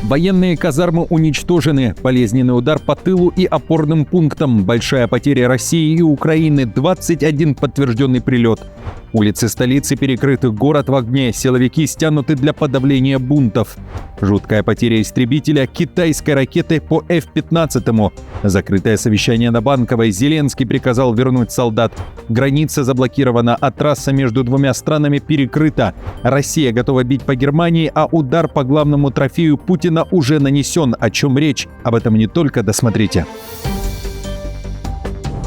Военные казармы уничтожены, болезненный удар по тылу и опорным пунктам, большая потеря России и Украины, 21 подтвержденный прилет. Улицы столицы перекрыты, город в огне, силовики стянуты для подавления бунтов. Жуткая потеря истребителя китайской ракеты по F-15. Закрытое совещание на Банковой, Зеленский приказал вернуть солдат. Граница заблокирована, а трасса между двумя странами перекрыта. Россия готова бить по Германии, а удар по главному трофею Путина уже нанесен. О чем речь? Об этом не только, досмотрите.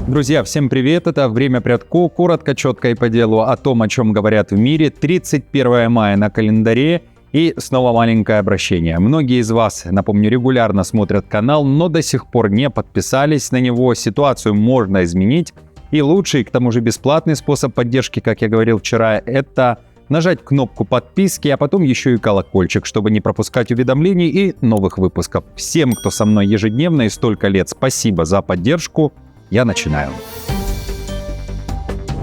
Друзья, всем привет! Это «Время Прядко». Коротко, четко и по делу о том, о чем говорят в мире. 31 мая на календаре. И снова маленькое обращение. Многие из вас, напомню, регулярно смотрят канал, но до сих пор не подписались на него. Ситуацию можно изменить. И лучший, к тому же бесплатный способ поддержки, как я говорил вчера, это нажать кнопку подписки, а потом еще и колокольчик, чтобы не пропускать уведомлений и новых выпусков. Всем, кто со мной ежедневно и столько лет, спасибо за поддержку. Я начинаю.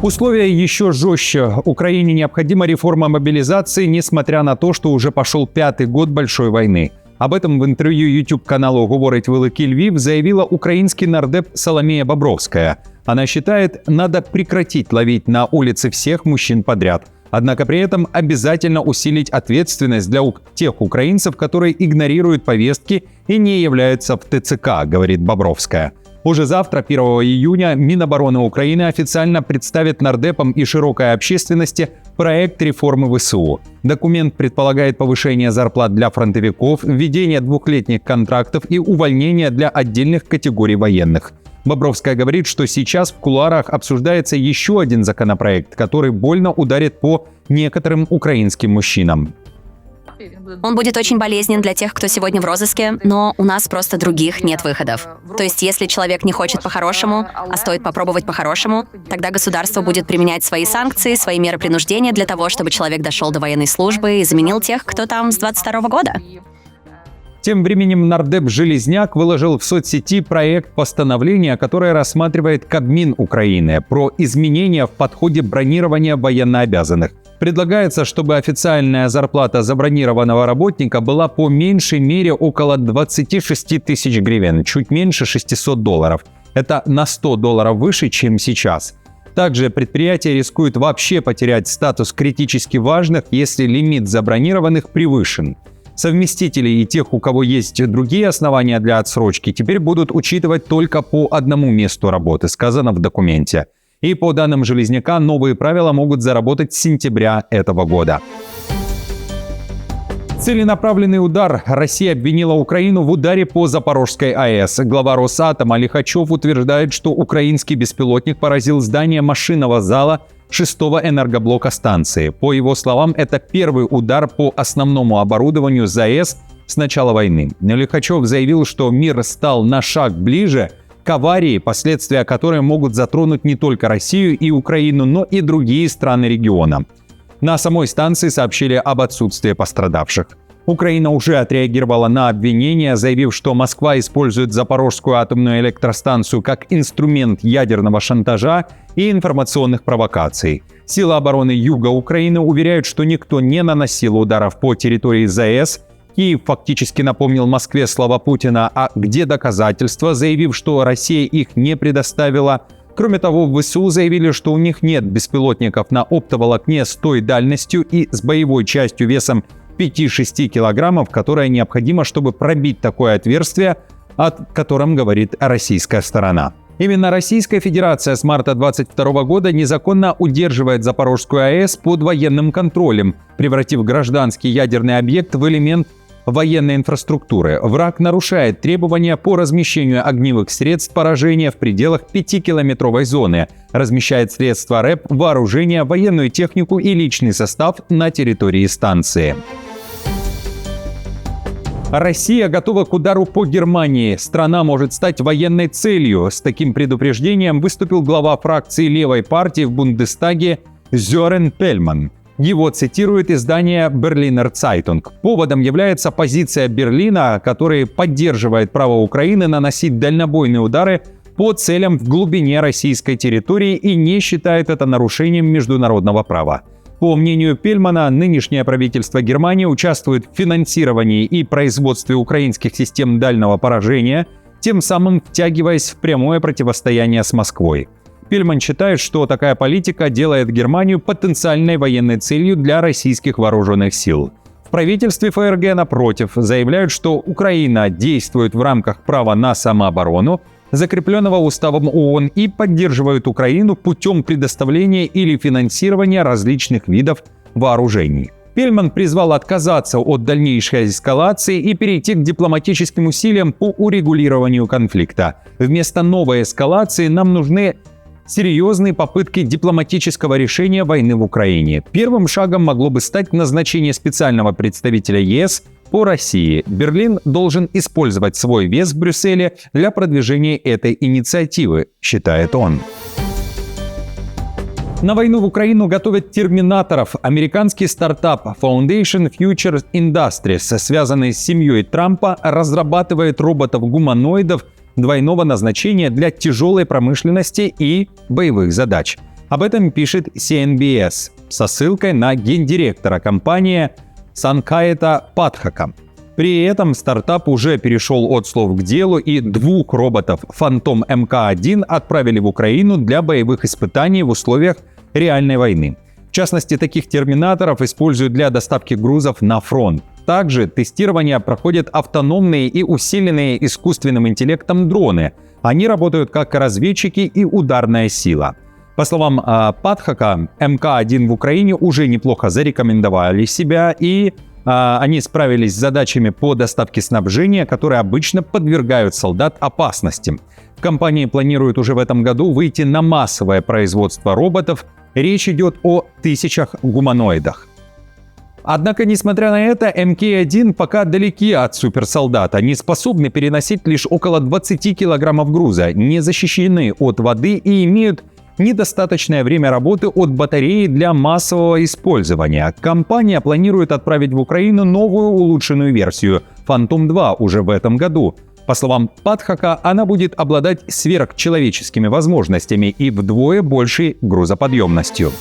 Условия еще жестче. Украине необходима реформа мобилизации, несмотря на то, что уже пошел 5-й год большой войны. Об этом в интервью YouTube-каналу «Говорить Великий Львів» заявила украинский нардеп Соломея Бобровская. Она считает, надо прекратить ловить на улице всех мужчин подряд. Однако при этом обязательно усилить ответственность для тех украинцев, которые игнорируют повестки и не являются в ТЦК, говорит Бобровская. Уже завтра, 1 июня, Минобороны Украины официально представит нардепам и широкой общественности проект реформы ВСУ. Документ предполагает повышение зарплат для фронтовиков, введение двухлетних контрактов и увольнение для отдельных категорий военных. Бобровская говорит, что сейчас в кулуарах обсуждается еще один законопроект, который больно ударит по некоторым украинским мужчинам. Он будет очень болезнен для тех, кто сегодня в розыске, но у нас просто других нет выходов. То есть, если человек не хочет по-хорошему, а стоит попробовать по-хорошему, тогда государство будет применять свои санкции, свои меры принуждения для того, чтобы человек дошел до военной службы и заменил тех, кто там с 22 года. Тем временем нардеп Железняк выложил в соцсети проект постановления, которое рассматривает Кабмин Украины, про изменения в подходе бронирования военнообязанных. Предлагается, чтобы официальная зарплата забронированного работника была по меньшей мере около 26 тысяч гривен, чуть меньше $600. Это на $100 выше, чем сейчас. Также предприятие рискует вообще потерять статус критически важных, если лимит забронированных превышен. Совместители и тех, у кого есть другие основания для отсрочки, теперь будут учитывать только по одному месту работы, сказано в документе. И по данным Железняка, новые правила могут заработать с сентября этого года. Целенаправленный удар. Россия обвинила Украину в ударе по Запорожской АЭС. Глава Росатома Лихачев утверждает, что украинский беспилотник поразил здание машинного зала 6-го энергоблока станции. По его словам, это первый удар по основному оборудованию ЗАЭС с начала войны. Лихачев заявил, что мир стал на шаг ближе к аварии, последствия которой могут затронуть не только Россию и Украину, но и другие страны региона. На самой станции сообщили об отсутствии пострадавших. Украина уже отреагировала на обвинения, заявив, что Москва использует Запорожскую атомную электростанцию как инструмент ядерного шантажа и информационных провокаций. Силы обороны Юга Украины уверяют, что никто не наносил ударов по территории ЗАЭС. Киев фактически напомнил Москве слова Путина, а где доказательства, заявив, что Россия их не предоставила. Кроме того, в ВСУ заявили, что у них нет беспилотников на оптоволокне с той дальностью и с боевой частью весом 5-6 килограммов, которая необходима, чтобы пробить такое отверстие, о котором говорит российская сторона. Именно Российская Федерация с марта 2022 года незаконно удерживает Запорожскую АЭС под военным контролем, превратив гражданский ядерный объект в элемент военной инфраструктуры. Враг нарушает требования по размещению огневых средств поражения в пределах 5-километровой зоны, размещает средства РЭП, вооружение, военную технику и личный состав на территории станции. Россия готова к удару по Германии. Страна может стать военной целью. С таким предупреждением выступил глава фракции левой партии в Бундестаге Зёрен Пельман. Его цитирует издание Berliner Zeitung. Поводом является позиция Берлина, который поддерживает право Украины наносить дальнобойные удары по целям в глубине российской территории и не считает это нарушением международного права. По мнению Пельмана, нынешнее правительство Германии участвует в финансировании и производстве украинских систем дальнего поражения, тем самым втягиваясь в прямое противостояние с Москвой. Пельман считает, что такая политика делает Германию потенциальной военной целью для российских вооруженных сил. В правительстве ФРГ, напротив, заявляют, что Украина действует в рамках права на самооборону, закрепленного уставом ООН, и поддерживают Украину путем предоставления или финансирования различных видов вооружений. Пельман призвал отказаться от дальнейшей эскалации и перейти к дипломатическим усилиям по урегулированию конфликта. Вместо новой эскалации нам нужны серьезные попытки дипломатического решения войны в Украине. Первым шагом могло бы стать назначение специального представителя ЕС по России. Берлин должен использовать свой вес в Брюсселе для продвижения этой инициативы, считает он. На войну в Украину готовят терминаторов. Американский стартап Foundation Future Industries, связанный с семьей Трампа, разрабатывает роботов-гуманоидов двойного назначения для тяжелой промышленности и боевых задач. Об этом пишет CNBS со ссылкой на гендиректора компании Санкайта Падхака. При этом стартап уже перешел от слов к делу, и 2 роботов Phantom MK1 отправили в Украину для боевых испытаний в условиях реальной войны. В частности, таких терминаторов используют для доставки грузов на фронт. Также тестирование проходят автономные и усиленные искусственным интеллектом дроны. Они работают как разведчики и ударная сила. По словам Падхака, МК-1 в Украине уже неплохо зарекомендовали себя, и они справились с задачами по доставке снабжения, которые обычно подвергают солдат опасности. В компании планируют уже в этом году выйти на массовое производство роботов. Речь идет о 1000 гуманоидах. Однако, несмотря на это, МК-1 пока далеки от суперсолдат. Они способны переносить лишь около 20 килограммов груза, не защищены от воды и имеют недостаточное время работы от батареи для массового использования. Компания планирует отправить в Украину новую улучшенную версию Phantom 2 уже в этом году. По словам Падхака, она будет обладать сверхчеловеческими возможностями и вдвое большей грузоподъемностью.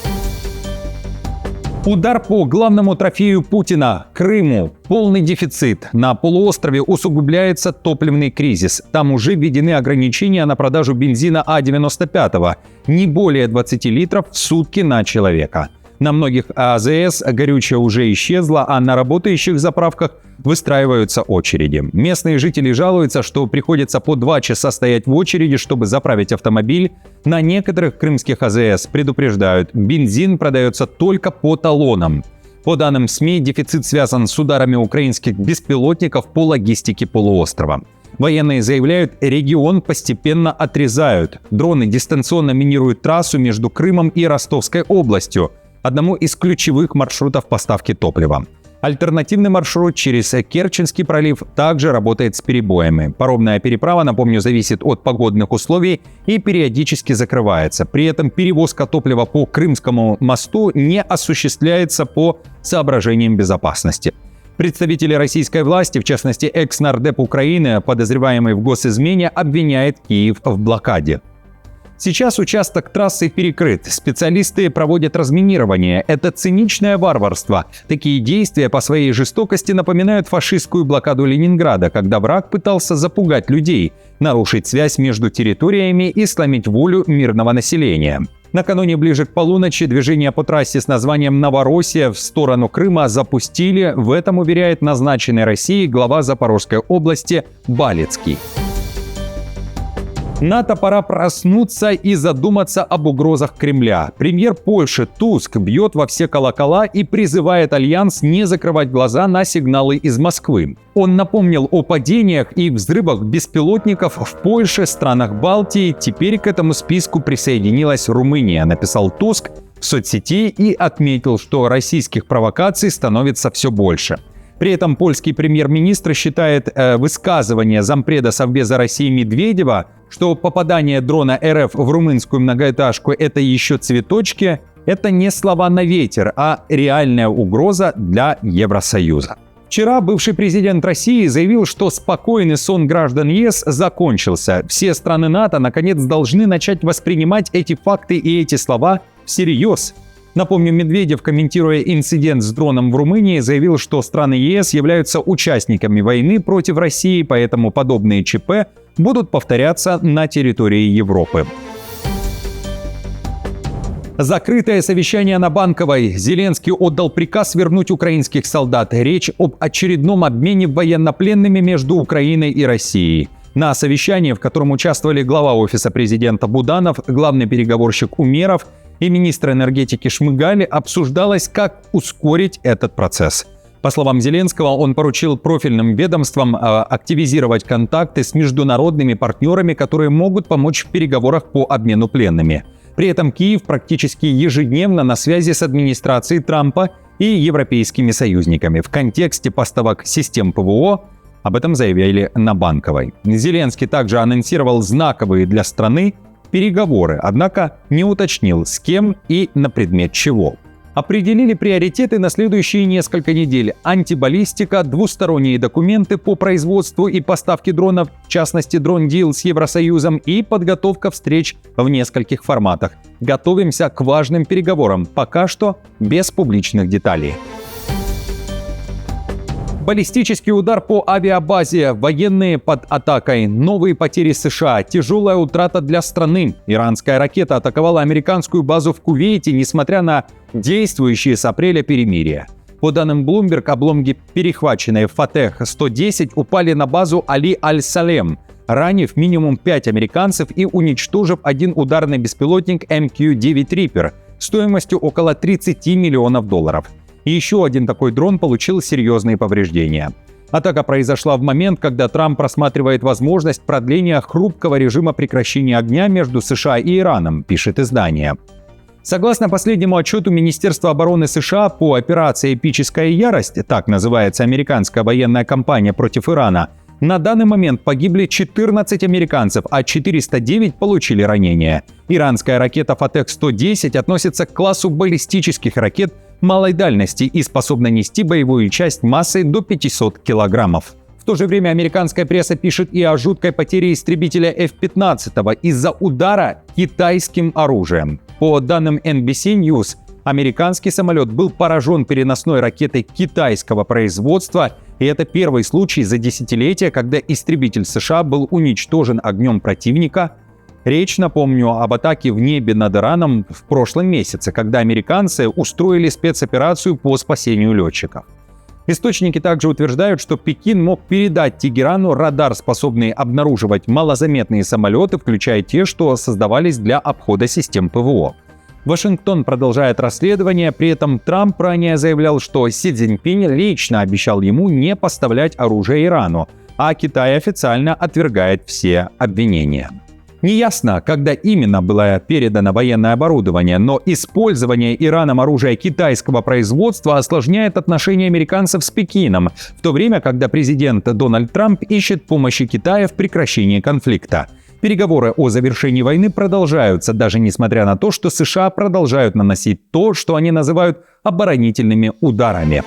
Удар по главному трофею Путина – Крыму. Полный дефицит. На полуострове усугубляется топливный кризис. Там уже введены ограничения на продажу бензина А-95, не более 20 литров в сутки на человека. На многих АЗС горючее уже исчезло, а на работающих заправках выстраиваются очереди. Местные жители жалуются, что приходится по 2 часа стоять в очереди, чтобы заправить автомобиль. На некоторых крымских АЗС предупреждают, бензин продается только по талонам. По данным СМИ, дефицит связан с ударами украинских беспилотников по логистике полуострова. Военные заявляют, регион постепенно отрезают. Дроны дистанционно минируют трассу между Крымом и Ростовской областью, одному из ключевых маршрутов поставки топлива. Альтернативный маршрут через Керченский пролив также работает с перебоями. Паромная переправа, напомню, зависит от погодных условий и периодически закрывается. При этом перевозка топлива по Крымскому мосту не осуществляется по соображениям безопасности. Представители российской власти, в частности экс-нардеп Украины, подозреваемый в госизмене, обвиняет Киев в блокаде. Сейчас участок трассы перекрыт, специалисты проводят разминирование. Это циничное варварство. Такие действия по своей жестокости напоминают фашистскую блокаду Ленинграда, когда враг пытался запугать людей, нарушить связь между территориями и сломить волю мирного населения. Накануне ближе к полуночи движение по трассе с названием «Новороссия» в сторону Крыма запустили. В этом уверяет назначенный Россией глава Запорожской области Балицкий. НАТО пора проснуться и задуматься об угрозах Кремля. Премьер Польши Туск бьет во все колокола и призывает Альянс не закрывать глаза на сигналы из Москвы. Он напомнил о падениях и взрывах беспилотников в Польше, странах Балтии. Теперь к этому списку присоединилась Румыния, написал Туск в соцсети и отметил, что российских провокаций становится все больше. При этом польский премьер-министр считает высказывание зампреда Совбеза России Медведева, что попадание дрона РФ в румынскую многоэтажку – это еще цветочки, это не слова на ветер, а реальная угроза для Евросоюза. Вчера бывший президент России заявил, что спокойный сон граждан ЕС закончился. Все страны НАТО наконец должны начать воспринимать эти факты и эти слова всерьез. Напомню, Медведев, комментируя инцидент с дроном в Румынии, заявил, что страны ЕС являются участниками войны против России, поэтому подобные ЧП будут повторяться на территории Европы. Закрытое совещание на Банковой. Зеленский отдал приказ вернуть украинских солдат. Речь об очередном обмене военнопленными между Украиной и Россией. На совещании, в котором участвовали глава Офиса президента Буданов, главный переговорщик Умеров и министр энергетики Шмыгаль, обсуждалось, как ускорить этот процесс. По словам Зеленского, он поручил профильным ведомствам активизировать контакты с международными партнерами, которые могут помочь в переговорах по обмену пленными. При этом Киев практически ежедневно на связи с администрацией Трампа и европейскими союзниками. В контексте поставок систем ПВО об этом заявили на Банковой. Зеленский также анонсировал знаковые для страны переговоры, однако не уточнил, с кем и на предмет чего. Определили приоритеты на следующие несколько недель: антибаллистика, двусторонние документы по производству и поставке дронов, в частности дрон-дил с Евросоюзом, и подготовка встреч в нескольких форматах. Готовимся к важным переговорам, пока что без публичных деталей. Баллистический удар по авиабазе, военные под атакой, новые потери США, тяжелая утрата для страны. Иранская ракета атаковала американскую базу в Кувейте, несмотря на действующие с апреля перемирия. По данным Bloomberg, обломки, перехваченные Фатех-110, упали на базу Али Аль-Салем, ранив минимум 5 американцев и уничтожив один ударный беспилотник MQ-9 Reaper стоимостью около $30 миллионов. И еще один такой дрон получил серьезные повреждения. Атака произошла в момент, когда Трамп рассматривает возможность продления хрупкого режима прекращения огня между США и Ираном, пишет издание. Согласно последнему отчету Министерства обороны США по операции «Эпическая ярость», так называется американская военная кампания против Ирана, на данный момент погибли 14 американцев, а 409 получили ранения. Иранская ракета Фатех-110 относится к классу баллистических ракет малой дальности и способна нести боевую часть массой до 500 килограммов. В то же время американская пресса пишет и о жуткой потере истребителя F-15 из-за удара китайским оружием. По данным NBC News, американский самолет был поражен переносной ракетой китайского производства, и это первый случай за десятилетия, когда истребитель США был уничтожен огнем противника. Речь, напомню, об атаке в небе над Ираном в прошлом месяце, когда американцы устроили спецоперацию по спасению летчиков. Источники также утверждают, что Пекин мог передать Тегерану радар, способный обнаруживать малозаметные самолеты, включая те, что создавались для обхода систем ПВО. Вашингтон продолжает расследование, при этом Трамп ранее заявлял, что Си Цзиньпинь лично обещал ему не поставлять оружие Ирану, а Китай официально отвергает все обвинения. Неясно, когда именно было передано военное оборудование, но использование Ираном оружия китайского производства осложняет отношения американцев с Пекином, в то время, когда президент Дональд Трамп ищет помощи Китая в прекращении конфликта. Переговоры о завершении войны продолжаются, даже несмотря на то, что США продолжают наносить то, что они называют оборонительными ударами.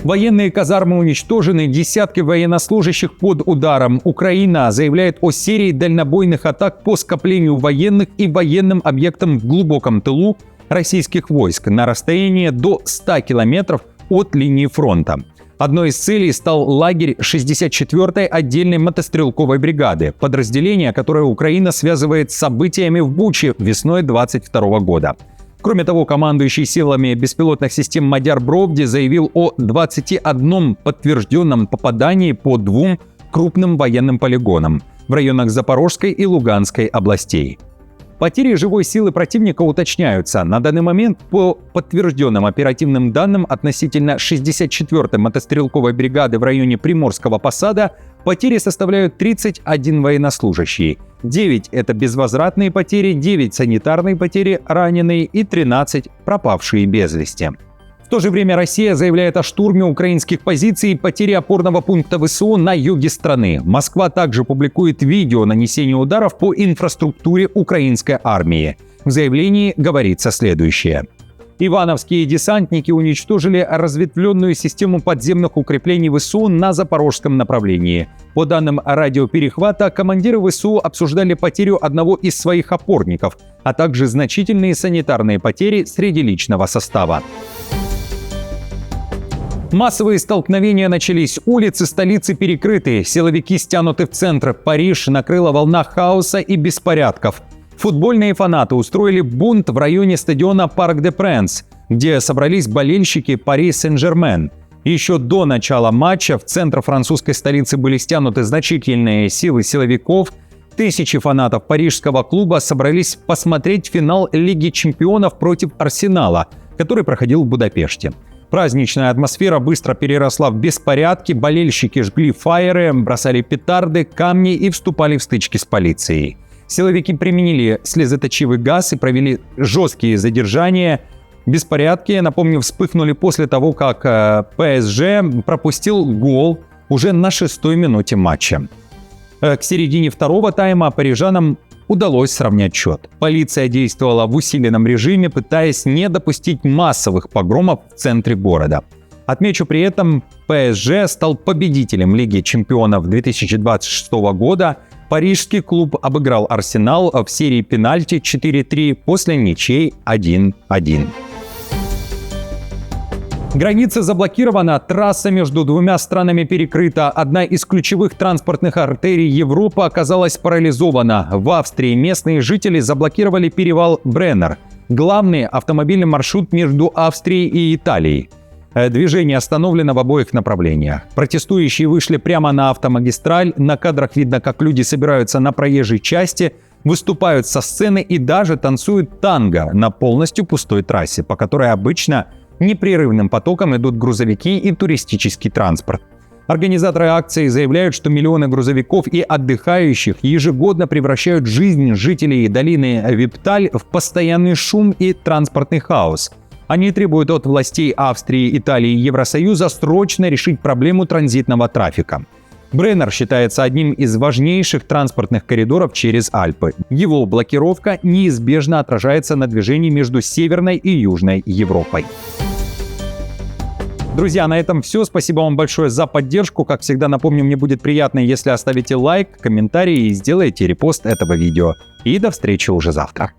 Военные казармы уничтожены, десятки военнослужащих под ударом. Украина заявляет о серии дальнобойных атак по скоплению военных и военным объектам в глубоком тылу российских войск на расстоянии до 100 километров от линии фронта. Одной из целей стал лагерь 64-й отдельной мотострелковой бригады, подразделение, которое Украина связывает с событиями в Буче весной 2022 года. Кроме того, командующий силами беспилотных систем Мадяр Бровди заявил о 21 подтвержденном попадании по 2 крупным военным полигонам в районах Запорожской и Луганской областей. Потери живой силы противника уточняются. На данный момент, по подтвержденным оперативным данным относительно 64-й мотострелковой бригады в районе Приморского посада, потери составляют 31 военнослужащий. 9 – это безвозвратные потери, 9 – санитарные потери, раненые и 13 – пропавшие без вести. В то же время Россия заявляет о штурме украинских позиций и потере опорного пункта ВСУ на юге страны. Москва также публикует видео нанесения ударов по инфраструктуре украинской армии. В заявлении говорится следующее. Ивановские десантники уничтожили разветвленную систему подземных укреплений ВСУ на запорожском направлении. По данным радиоперехвата, командиры ВСУ обсуждали потерю одного из своих опорников, а также значительные санитарные потери среди личного состава. Массовые столкновения начались. Улицы столицы перекрыты, силовики стянуты в центр. Париж накрыла волна хаоса и беспорядков. Футбольные фанаты устроили бунт в районе стадиона Парк де Пренс, где собрались болельщики Пари Сен-Жермен. Еще до начала матча в центр французской столицы были стянуты значительные силы силовиков. Тысячи фанатов парижского клуба собрались посмотреть финал Лиги чемпионов против Арсенала, который проходил в Будапеште. Праздничная атмосфера быстро переросла в беспорядки, болельщики жгли фаеры, бросали петарды, камни и вступали в стычки с полицией. Силовики применили слезоточивый газ и провели жесткие задержания. Беспорядки, напомню, вспыхнули после того, как ПСЖ пропустил гол уже на 6-й минуте матча. К середине второго тайма парижанам удалось сравнять счет. Полиция действовала в усиленном режиме, пытаясь не допустить массовых погромов в центре города. Отмечу при этом, ПСЖ стал победителем Лиги чемпионов 2026 года. Парижский клуб обыграл Арсенал в серии пенальти 4-3 после ничей 1-1. Граница заблокирована, трасса между двумя странами перекрыта. Одна из ключевых транспортных артерий Европы оказалась парализована. В Австрии местные жители заблокировали перевал Бреннер, главный автомобильный маршрут между Австрией и Италией. Движение остановлено в обоих направлениях. Протестующие вышли прямо на автомагистраль. На кадрах видно, как люди собираются на проезжей части, выступают со сцены и даже танцуют танго на полностью пустой трассе, по которой обычно непрерывным потоком идут грузовики и туристический транспорт. Организаторы акции заявляют, что миллионы грузовиков и отдыхающих ежегодно превращают жизнь жителей долины Випталь в постоянный шум и транспортный хаос. Они требуют от властей Австрии, Италии и Евросоюза срочно решить проблему транзитного трафика. Бреннер считается одним из важнейших транспортных коридоров через Альпы. Его блокировка неизбежно отражается на движении между Северной и Южной Европой. Друзья, на этом все. Спасибо вам большое за поддержку. Как всегда, напомню, мне будет приятно, если оставите лайк, комментарий и сделаете репост этого видео. И до встречи уже завтра.